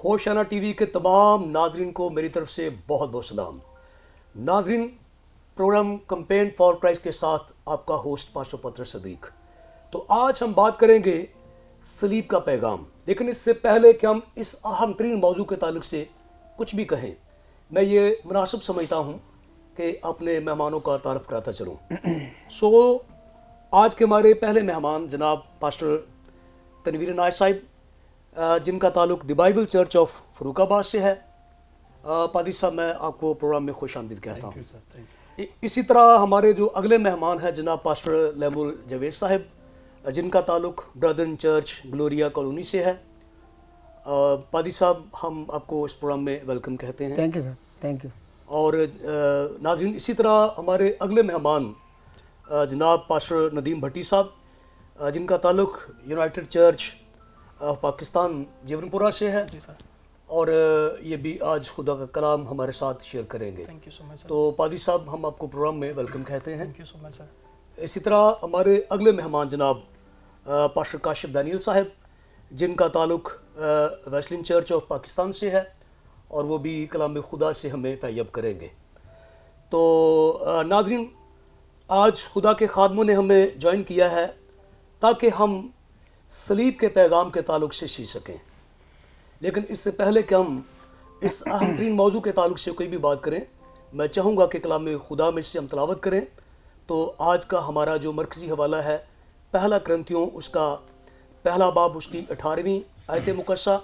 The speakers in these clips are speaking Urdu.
ہوشانہ ٹی وی کے تمام ناظرین کو میری طرف سے بہت بہت سلام۔ ناظرین، پروگرام کمپین فار کرائسٹ کے ساتھ آپ کا ہوسٹ پاسٹر پطرس صدیق۔ تو آج ہم بات کریں گے صلیب کا پیغام، لیکن اس سے پہلے کہ ہم اس اہم ترین موضوع کے تعلق سے کچھ بھی کہیں، میں یہ مناسب سمجھتا ہوں کہ اپنے مہمانوں کا تعارف کراتا چلوں۔ آج کے ہمارے پہلے مہمان جناب پاسٹر تنویر عنایت صاحب، جن کا تعلق دی بائبل چرچ آف فروخ آباد سے ہے۔ پادری صاحب، میں آپ کو پروگرام میں خوش آمدید کہتا ہوں۔ اسی طرح ہمارے جو اگلے مہمان ہیں جناب پاسٹر لیمو الجاوید صاحب، جن کا تعلق بردرن چرچ گلوریا کالونی سے ہے۔ پادری صاحب، ہم آپ کو اس پروگرام میں ویلکم کہتے ہیں۔ Thank you sir, thank you. اور ناظرین، اسی طرح ہمارے اگلے مہمان جناب پاسٹر ندیم بھٹی صاحب، جن کا تعلق یونائٹڈ چرچ آف پاکستان جیون پورہ سے ہے، اور یہ بھی آج خدا کا کلام ہمارے ساتھ شیئر کریں گے۔ تو پادری صاحب، ہم آپ کو پروگرام میں ویلکم کہتے ہیں۔ اسی طرح ہمارے اگلے مہمان جناب پاسٹر کاشف دانیل صاحب، جن کا تعلق ویسلین چرچ آف پاکستان سے ہے، اور وہ بھی کلام خدا سے ہمیں فیض کریں گے۔ تو ناظرین، آج خدا کے خادموں نے ہمیں جوائن کیا ہے تاکہ ہم صلیب کے پیغام کے تعلق سے سیکھ سکیں، لیکن اس سے پہلے کہ ہم اس اہم ترین موضوع کے تعلق سے کوئی بھی بات کریں، میں چاہوں گا کہ کلام خدا میں سے ہم تلاوت کریں۔ تو آج کا ہمارا جو مرکزی حوالہ ہے پہلا کرنتھیوں، اس کا پہلا باب، اس کی 18ویں آیت مقدسہ،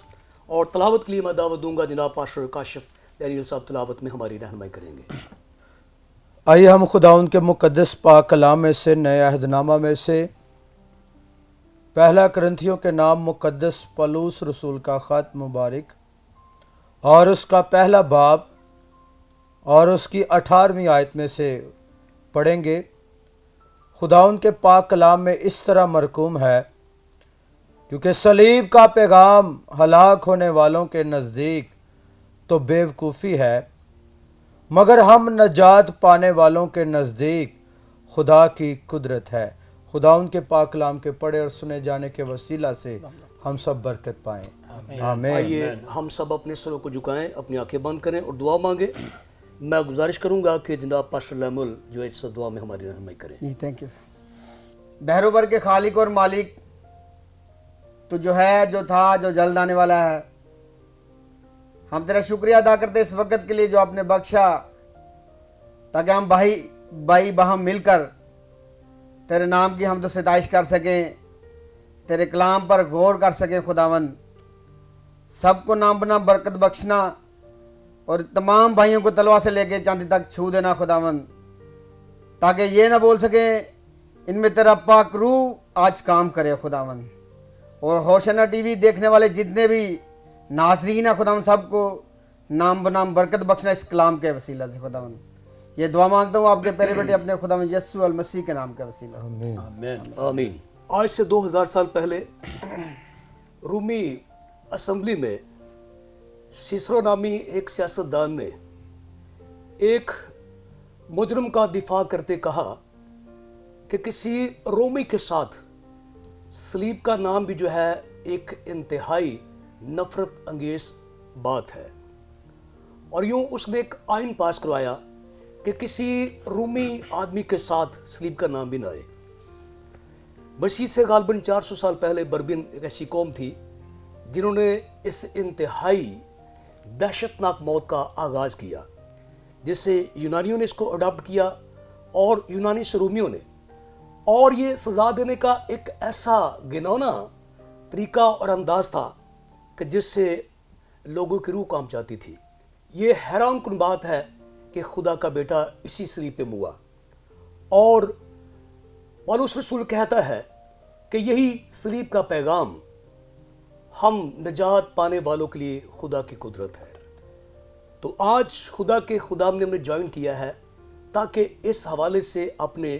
اور تلاوت کے لیے میں دعوت دوں گا جناب پاسٹر کاشف دانیل صاحب تلاوت میں ہماری رہنمائی کریں گے۔ آئیے ہم خداوند کے مقدس پاک کلام میں سے، نئے عہد نامہ میں سے، پہلا کرنتھیوں کے نام مقدس پولس رسول کا خط مبارک اور اس کا پہلا باب اور اس کی 18ویں آیت میں سے پڑھیں گے۔ خداوند کے پاک کلام میں اس طرح مرقوم ہے، کیونکہ صلیب کا پیغام ہلاک ہونے والوں کے نزدیک تو بیوقوفی ہے، مگر ہم نجات پانے والوں کے نزدیک خدا کی قدرت ہے۔ خدا ان کے پاک کلام کے پڑھے اور سنے جانے کے وسیلہ سے ہم سب برکت پائیں، آمین۔ آئیے ہم سب اپنے سروں کو جھکائیں، اپنی آنکھیں بند کریں اور دعا مانگیں۔ میں گزارش کروں گا کہ جناب پاسٹر لیمو الجاوید صاحب دعا میں ہماری رہنمائی کریں۔ Thank you. بحر و بر کے خالق اور مالک، تو جو ہے، جو تھا، جو جلد آنے والا ہے، ہم تیرا شکریہ ادا کرتے اس وقت کے لیے جو آپ نے بخشا، تاکہ ہم بھائی باہم مل کر تیرے نام کی حمد و ستائش کر سکیں، تیرے کلام پر غور کر سکیں۔ خداوند، سب کو نام بنا برکت بخشنا، اور تمام بھائیوں کو تلوا سے لے کے چاندی تک چھو دینا خداوند، تاکہ یہ نہ بول سکیں ان میں تیرا پاک روح آج کام کرے خداوند۔ اور ہوشانہ ٹی وی دیکھنے والے جتنے بھی ناظرین ہیں خداوند، سب کو نام بنام برکت بخشنا اس کلام کے وسیلہ سے خداوند۔ یہ دعا مانگتا ہوں آپ کے پیارے بیٹے اپنے خداوند یسوع المسیح کے نام کے وسیلہ سے، آمین آمین۔ آج سے 2000 سال پہلے رومی اسمبلی میں سیسرو نامی ایک سیاستدان نے ایک مجرم کا دفاع کرتے کہا کہ کسی رومی کے ساتھ صلیب کا نام بھی جو ہے ایک انتہائی نفرت انگیز بات ہے، اور یوں اس نے ایک آئین پاس کروایا کہ کسی رومی آدمی کے ساتھ صلیب کا نام بھی نہ آئے۔ مسیح سے غالباً 400 سال پہلے بربن ایک ایسی قوم تھی جنہوں نے اس انتہائی دہشتناک موت کا آغاز کیا، جس سے یونانیوں نے اس کو اڈاپٹ کیا، اور یونانی سے رومیوں نے، اور یہ سزا دینے کا ایک ایسا گھناؤنا طریقہ اور انداز تھا کہ جس سے لوگوں کی روح کانپ جاتی تھی۔ یہ حیران کن بات ہے کہ خدا کا بیٹا اسی صلیب پہ ہوا، اور پولس رسول کہتا ہے کہ یہی صلیب کا پیغام ہم نجات پانے والوں کے لیے خدا کی قدرت ہے۔ تو آج خدا کے خدام نے ہمیں جوائن کیا ہے تاکہ اس حوالے سے اپنے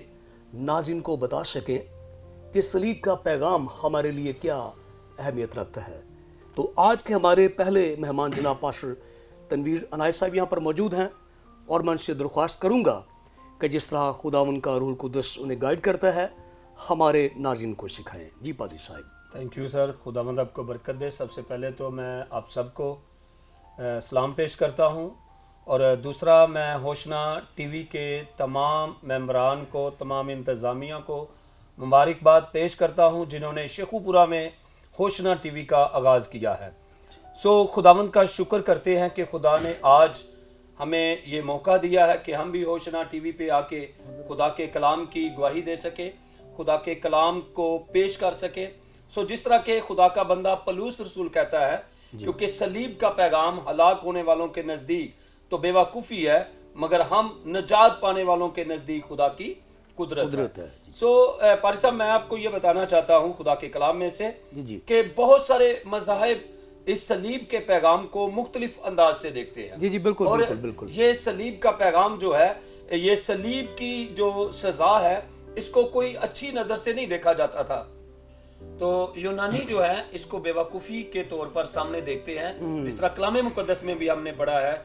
ناظرین کو بتا سکیں کہ صلیب کا پیغام ہمارے لیے کیا اہمیت رکھتا ہے۔ تو آج کے ہمارے پہلے مہمان جناب پاسٹر تنویر عنایت صاحب یہاں پر موجود ہیں، اور میں ان سے درخواست کروں گا کہ جس طرح خداوند کا روح القدس انہیں گائیڈ کرتا ہے، ہمارے ناظرین کو سکھائیں۔ جی پادری صاحب۔ تھینک یو سر، خداوند آپ کو برکت دے۔ سب سے پہلے تو میں آپ سب کو سلام پیش کرتا ہوں، اور دوسرا میں ہوشنا ٹی وی کے تمام ممبران کو، تمام انتظامیہ کو مبارکباد پیش کرتا ہوں جنہوں نے شیخو پورہ میں ہوشنا ٹی وی کا آغاز کیا ہے۔ خداوند کا شکر کرتے ہیں کہ خدا نے آج ہمیں یہ موقع دیا ہے کہ ہم بھی ہوشنا ٹی وی پہ آ کے خدا کے کلام کی گواہی دے سکے، خدا کے کلام کو پیش کر سکے۔ جس طرح کہ خدا کا بندہ پولس رسول کہتا ہے، کیونکہ صلیب کا پیغام ہلاک ہونے والوں کے نزدیک تو بے وقوفی ہے، مگر ہم نجات پانے والوں کے نزدیک خدا کی قدرت ہے۔ پاری صاحب، میں آپ کو یہ بتانا چاہتا ہوں خدا کے کلام میں سے کہ بہت سارے مذاہب اس صلیب کے پیغام کو مختلف انداز سے دیکھتے ہیں۔ جی بالکل، اور بالکل۔ یہ صلیب کا پیغام جو ہے، یہ صلیب کی جو سزا ہے، اس کو کوئی اچھی نظر سے نہیں دیکھا جاتا تھا۔ تو یونانی جو ہے اس کو بے وقوفی کے طور پر سامنے دیکھتے ہیں، جس طرح کلام مقدس میں بھی ہم نے پڑھا ہے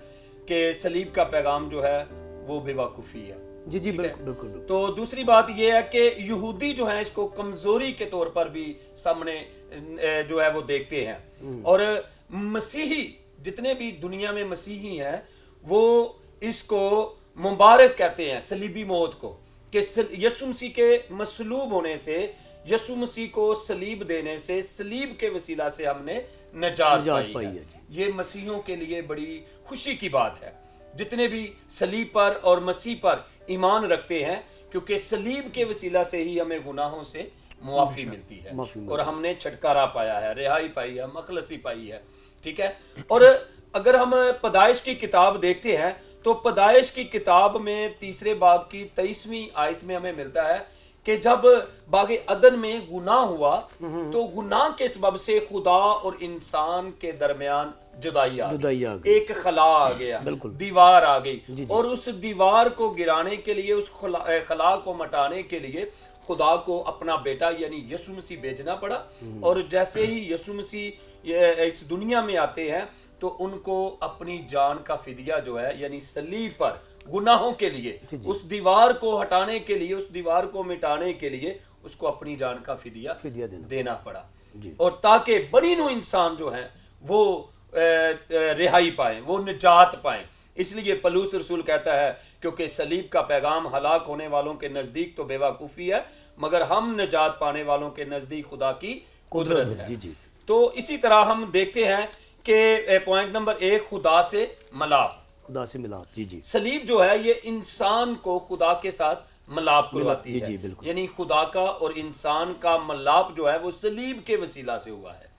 کہ صلیب کا پیغام جو ہے وہ بے وقوفی ہے۔ جی بالکل۔ تو دوسری بات یہ ہے کہ یہودی جو ہیں اس کو کمزوری کے طور پر بھی سامنے جو ہے وہ دیکھتے ہیں، اور مسیحی جتنے بھی دنیا میں مسیحی ہیں وہ اس کو مبارک کہتے ہیں صلیبی موت کو، کہ یسوع مسیح کے مصلوب ہونے سے، یسوع مسیح کو صلیب دینے سے، صلیب کے وسیلہ سے ہم نے نجات پائی ہے۔ یہ مسیحیوں کے لیے بڑی خوشی کی بات ہے، جتنے بھی صلیب پر اور مسیح پر ایمان رکھتے ہیں، کیونکہ صلیب کے وسیلہ سے ہی ہمیں گناہوں سے معافی ملتی ہے، اور ہم نے چھٹکارا پایا ہے، رہائی پائی ہے، مخلصی پائی ہے۔ ٹھیک ہے، اور اگر ہم پیدائش کی کتاب دیکھتے ہیں تو پیدائش کی کتاب میں 3 باب کی 23ویں آیت میں ہمیں ملتا ہے کہ جب باغ عدن میں گناہ ہوا تو گناہ کے سبب سے خدا اور انسان کے درمیان جدائی آ گئی، ایک خلا آ گیا، دیوار آ گئی، اور اس دیوار کو گرانے کے لیے، اس خلا کو مٹانے کے لیے خدا کو اپنا بیٹا یعنی یسوع مسیح بھیجنا پڑا۔ اور جیسے ہی یسوع مسیح اس دنیا میں آتے ہیں تو ان کو اپنی جان کا فدیہ جو ہے یعنی صلیب پر گناہوں کے لیے، اس دیوار کو ہٹانے کے لیے، اس دیوار کو مٹانے کے لیے اس کو اپنی جان کا فدیہ دینا پڑا، اور تاکہ بنی نوع انسان جو ہیں وہ رہائی پائیں، وہ نجات پائیں۔ اس لیے پولس رسول کہتا ہے کیونکہ صلیب کا پیغام ہلاک ہونے والوں کے نزدیک تو بے وقوفی ہے، مگر ہم نجات پانے والوں کے نزدیک خدا کی قدرت ہے۔ تو اسی طرح ہم دیکھتے ہیں کہ پوائنٹ نمبر 1 خدا سے ملاپ، صلیب جو ہے یہ انسان کو خدا کے ساتھ ملاپ کرواتی ہے، یعنی خدا کا اور انسان کا ملاپ جو ہے وہ صلیب کے وسیلہ سے ہوا ہے۔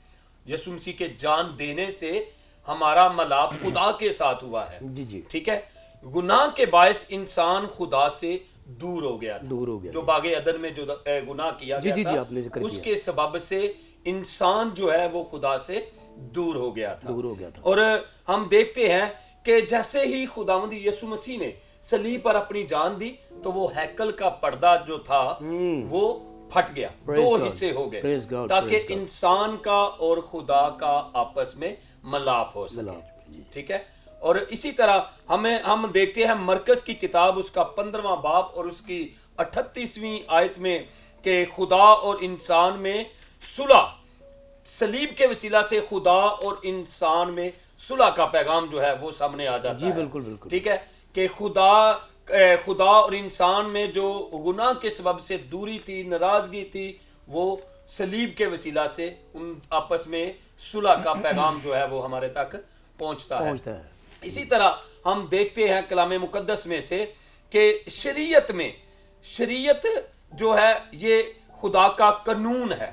یسوع مسیح کے جان دینے سے ہمارا ملاپ خدا کے ساتھ ہوا ہے۔ ٹھیک ہے، گناہ کے باعث انسان خدا سے دور ہو گیا تھا، جو باغ عدن میں جو گناہ کیا گیا تھا اس کے سبب سے انسان جو ہے وہ خدا سے دور ہو گیا تھا۔ اور ہم دیکھتے ہیں کہ جیسے ہی خداوند یسوع مسیح نے صلیب پر اپنی جان دی تو وہ ہیکل کا پردہ جو تھا وہ پھٹ گیا، 2 حصے ہو گئے، تاکہ انسان کا اور خدا کا آپس میں ملاپ ہو سکے۔ ٹھیک ہے، اور اسی طرح ہم دیکھتے ہیں مرکز کی کتاب اس کا 15واں باب اور اس کی 38ویں آیت میں کہ خدا اور انسان میں صلح، صلیب کے وسیلہ سے خدا اور انسان میں صلح کا پیغام جو ہے وہ سامنے آ جاتا ہے۔ بالکل۔ ٹھیک ہے، کہ خدا اور انسان میں جو گناہ کے سبب سے دوری تھی، ناراضگی تھی، وہ صلیب کے وسیلہ سے ان آپس میں صلح کا پیغام جو ہے وہ ہمارے تک پہنچتا ہے۔ اسی طرح ہم دیکھتے ہیں کلام مقدس میں سے کہ شریعت جو ہے یہ خدا کا قانون ہے،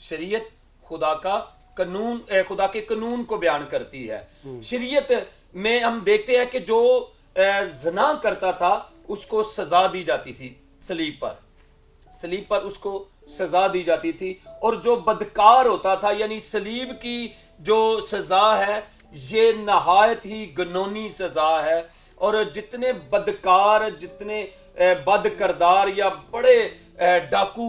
شریعت خدا کے قانون کو بیان کرتی ہے۔ شریعت میں ہم دیکھتے ہیں کہ جو زنا کرتا تھا اس کو سزا دی جاتی تھی، صلیب پر اس کو سزا دی جاتی تھی، اور جو بدکار ہوتا تھا یعنی صلیب کی جو سزا ہے یہ نہایت ہی گنونی سزا ہے، اور جتنے بدکار، جتنے بد کردار یا بڑے ڈاکو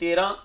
13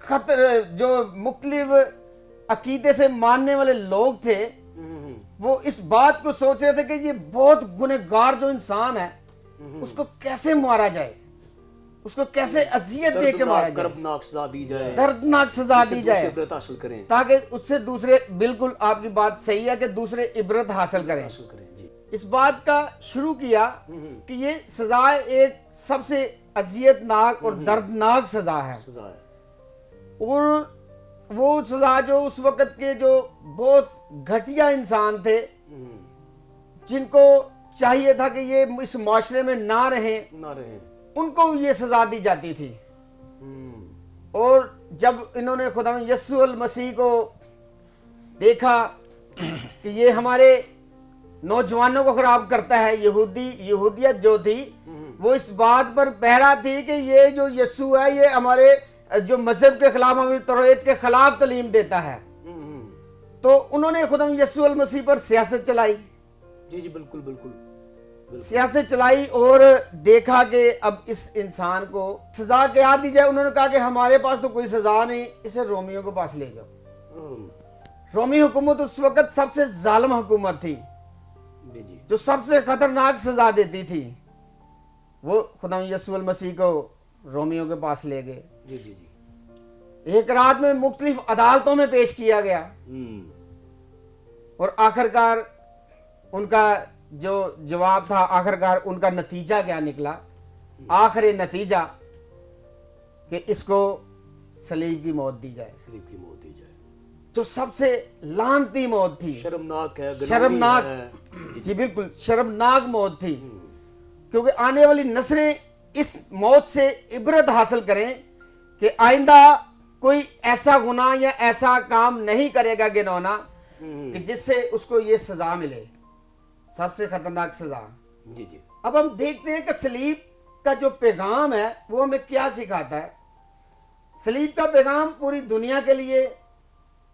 خطر جو مختلف عقیدے سے ماننے والے لوگ تھے وہ اس بات کو سوچ رہے تھے کہ یہ بہت گنہگار جو انسان ہے اس کو کیسے مارا جائے, اس کو کیسے اذیت دے کے مارا جائے, کربناک سزا دی جائے, دردناک سزا دی جائے, عبرت حاصل کریں, تاکہ اس سے دوسرے, بالکل آپ کی بات صحیح ہے کہ دوسرے عبرت حاصل کریں. جی. اس بات کا شروع کیا کہ یہ سزا ایک سب سے اذیت ناک اور دردناک سزا ہے, سزا ہے. اور وہ سزا جو اس وقت کے جو بہت گھٹیا انسان تھے جن کو چاہیے تھا کہ یہ اس معاشرے میں نہ رہیں, ان کو یہ سزا دی جاتی تھی. اور جب انہوں نے خدا یسوع المسیح کو دیکھا کہ یہ ہمارے نوجوانوں کو خراب کرتا ہے, یہودیت جو تھی وہ اس بات پر پہرا تھی کہ یہ جو یسوع ہے یہ ہمارے جو مذہب کے خلاف, ہماری توحید کے خلاف تعلیم دیتا ہے, تو انہوں نے خدا یسوع المسیح پر سیاست چلائی. جی بالکل بالکل سیاست چلائی اور دیکھا کہ اب اس انسان کو سزا کیا دی جائے. انہوں نے کہا کہ ہمارے پاس تو کوئی سزا نہیں, اسے رومیوں کے پاس لے جاؤ. رومی حکومت اس وقت سب سے ظالم حکومت تھی جو سب سے خطرناک سزا دیتی تھی. وہ خدا یسوع المسیح کو رومیوں کے پاس لے گئے. جی جی جی. ایک رات میں مختلف عدالتوں میں پیش کیا گیا اور آخرکار ان کا جو جواب تھا, آخرکار ان کا نتیجہ کیا نکلا؟ آخری نتیجہ کہ اس کو صلیب کی موت دی جائے, صلیب کی موت دی جائے, جو سب سے لعنتی موت تھی, شرمناک ہے, شرمناک, جی بالکل شرمناک موت تھی. کیونکہ آنے والی نسلیں اس موت سے عبرت حاصل کریں کہ آئندہ کوئی ایسا گناہ یا ایسا کام نہیں کرے گا گنونا کہ جس سے اس کو یہ سزا ملے, سب سے خطرناک سزا. جی جی. اب ہم دیکھتے ہیں کہ صلیب کا جو پیغام ہے وہ ہمیں کیا سکھاتا ہے. صلیب کا پیغام پوری دنیا کے لیے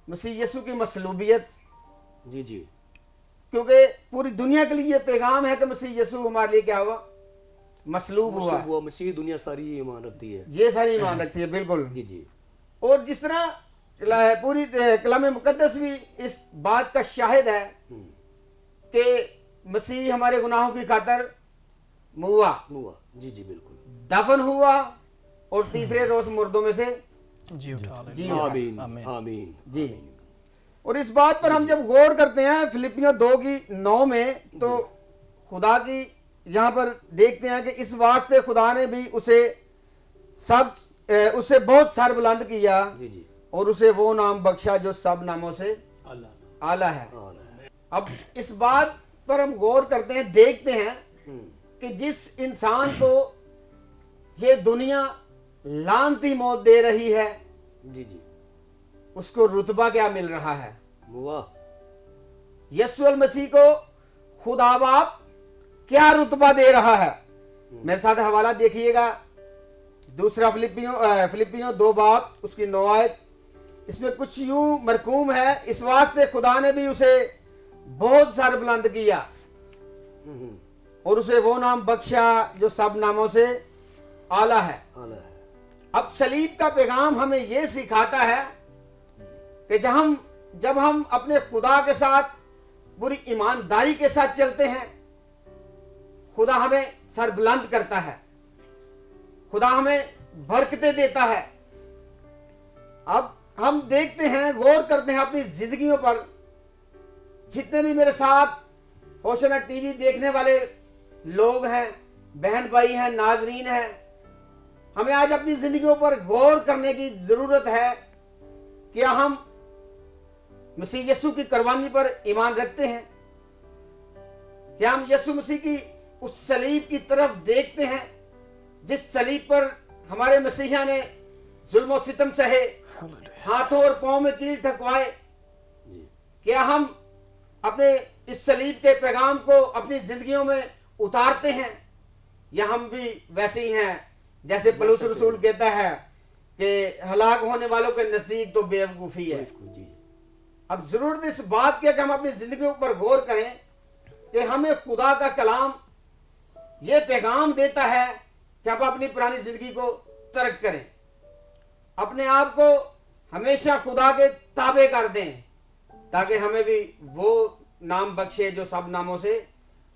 مسیح یسوع کی مصلوبیت, جی جی, کیونکہ پوری دنیا کے لیے یہ پیغام ہے کہ مسیح یسوع ہمارے لیے کیا ہوا؟ مصلوب ہوا. مسیح دنیا ساری ایمان رکھتی ہے, یہ ساری ایمان رکھتی ہے, بالکل. جی جی. اور جس طرح پوری کلام مقدس بھی اس بات کا شاہد ہے کہ مسیح ہمارے گناہوں کی خاطر ہوا, جی جی بالکل, دفن ہوا اور تیسرے روز مردوں میں سے جی اٹھا لیں. جی آمین آمین. جی. اور اس بات پر ہم جب غور کرتے ہیں فلپیوں 2:9 میں, تو خدا کی یہاں پر دیکھتے ہیں کہ اس واسطے خدا نے بھی اسے بہت سر بلند کیا اور اسے وہ نام بخشا جو سب ناموں سے اعلیٰ ہے. اب اس بات پر ہم غور کرتے ہیں, دیکھتے ہیں کہ جس انسان کو یہ دنیا لعنتی موت دے رہی ہے, جی جی, اس کو رتبہ کیا مل رہا ہے؟ واہ. یسوع المسیح کو خدا باپ کیا رتبہ دے رہا ہے؟ میرے ساتھ حوالہ دیکھیے گا, دوسرا فلپیوں 2 باب اس کی 9 آیت. اس میں کچھ یوں مرقوم ہے, اس واسطے خدا نے بھی اسے بہت سر بلند کیا اور اسے وہ نام بخشا جو سب ناموں سے اعلیٰ ہے. اب صلیب کا پیغام ہمیں یہ سکھاتا ہے کہ جب ہم اپنے خدا کے ساتھ پوری ایمانداری کے ساتھ چلتے ہیں, خدا ہمیں سر بلند کرتا ہے, خدا ہمیں برکتیں دیتا ہے. اب ہم دیکھتے ہیں, غور کرتے ہیں اپنی زندگیوں پر. جتنے بھی میرے ساتھ ہوشنا ٹی وی دیکھنے والے لوگ ہیں, بہن بھائی ہیں, ناظرین ہیں, ہمیں آج اپنی زندگیوں پر غور کرنے کی ضرورت ہے. کیا ہم مسیح یسوع کی قربانی پر ایمان رکھتے ہیں؟ کیا ہم یسوع مسیح کی اس صلیب کی طرف دیکھتے ہیں جس صلیب پر ہمارے مسیحیوں نے ظلم و ستم سہے, ہاتھوں اور پاؤں میں کیل ٹھکوائے؟ کیا ہم اپنے اس صلیب کے پیغام کو اپنی زندگیوں میں اتارتے ہیں, یا ہم بھی ویسے ہی ہیں جیسے پولس رسول کہتا ہے کہ ہلاک ہونے والوں کے نزدیک تو بے وقوفی ہے؟ اب ضرورت اس بات کی ہے کہ ہم اپنی زندگیوں پر غور کریں کہ ہمیں خدا کا کلام یہ پیغام دیتا ہے کہ آپ اپنی پرانی زندگی کو ترک کریں. اپنے آپ کو ہمیشہ خدا کے تابع کر دیں تاکہ ہمیں بھی وہ نام بخشے جو سب ناموں سے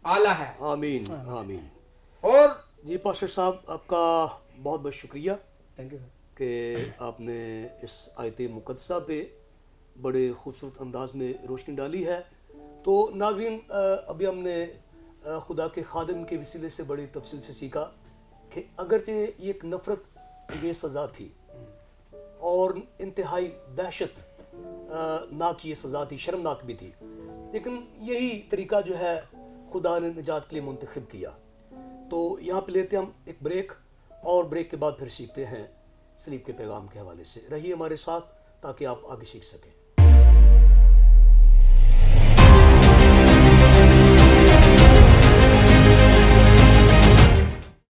اعلیٰ ہے. آمین آمین. اور جی پاسٹر صاحب آپ کا بہت بہت شکریہ تھینک یو سر. کہ آپ نے اس آیت مقدسہ پہ بڑے خوبصورت انداز میں روشنی ڈالی ہے. تو ناظرین ابھی ہم نے خدا کے خادم کے وسیلے سے بڑی تفصیل سے سیکھا کہ اگرچہ یہ ایک نفرت انگیز سزا تھی اور انتہائی دہشت ناک یہ سزا تھی، شرمناک بھی تھی، لیکن یہی طریقہ جو ہے خدا نے نجات کے لیے منتخب کیا. تو یہاں پہ لیتے ہم ایک بریک، اور بریک کے بعد پھر سیکھتے ہیں صلیب کے پیغام کے حوالے سے. رہیے ہمارے ساتھ تاکہ آپ آگے سیکھ سکیں.